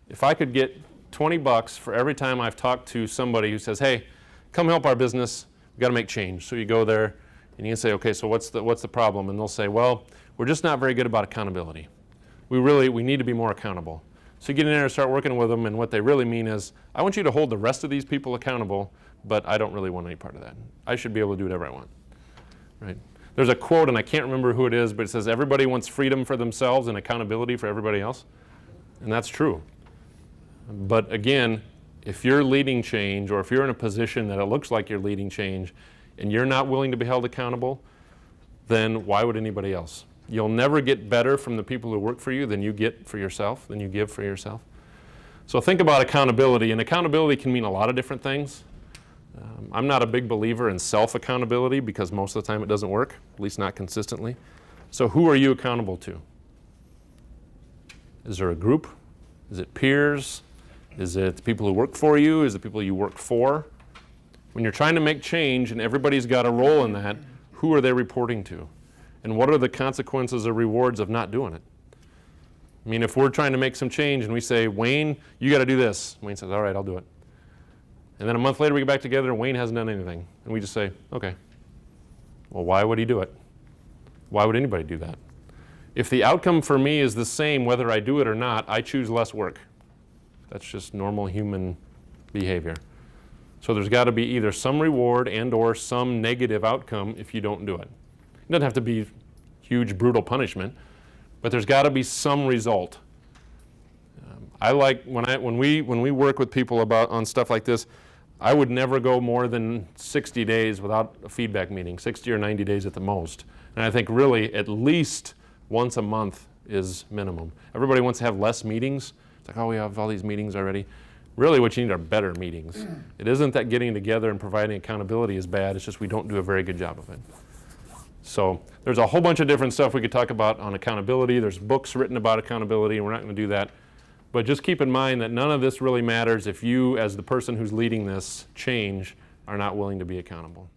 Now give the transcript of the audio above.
If I could get 20 bucks for every time I've talked to somebody who says, hey, come help our business, we've got to make change. So you go there and you can say, okay, so what's the problem? And they'll say, well, we're just not very good about accountability. We need to be more accountable. So you get in there and start working with them, and what they really mean is, I want you to hold the rest of these people accountable, but I don't really want any part of that. I should be able to do whatever I want, right? There's a quote, and I can't remember who it is, but it says, everybody wants freedom for themselves and accountability for everybody else. And that's true. But again, if you're leading change, or if you're in a position that it looks like you're leading change, and you're not willing to be held accountable, then why would anybody else? You'll never get better from the people who work for you than you get for yourself, than you give for yourself. So think about accountability, and accountability can mean a lot of different things. I'm not a big believer in self-accountability because most of the time it doesn't work, at least not consistently. So who are you accountable to? Is there a group? Is it peers? Is it people who work for you? Is it people you work for? When you're trying to make change and everybody's got a role in that, who are they reporting to? And what are the consequences or rewards of not doing it? I mean, if we're trying to make some change and we say, Wayne, you got to do this. Wayne says, all right, I'll do it. And then a month later we get back together and Wayne hasn't done anything. And we just say, okay. Well, why would he do it? Why would anybody do that? If the outcome for me is the same whether I do it or not, I choose less work. That's just normal human behavior. So there's got to be either some reward and or some negative outcome if you don't do it. It doesn't have to be huge, brutal punishment, but there's got to be some result. I like when we work with people on stuff like this, I would never go more than 60 days without a feedback meeting, 60 or 90 days at the most. And I think really at least once a month is minimum. Everybody wants to have less meetings. It's like, oh, we have all these meetings already. Really what you need are better meetings. It isn't that getting together and providing accountability is bad, it's just we don't do a very good job of it. So there's a whole bunch of different stuff we could talk about on accountability. There's books written about accountability, and we're not going to do that. But just keep in mind that none of this really matters if you, as the person who's leading this change, are not willing to be accountable.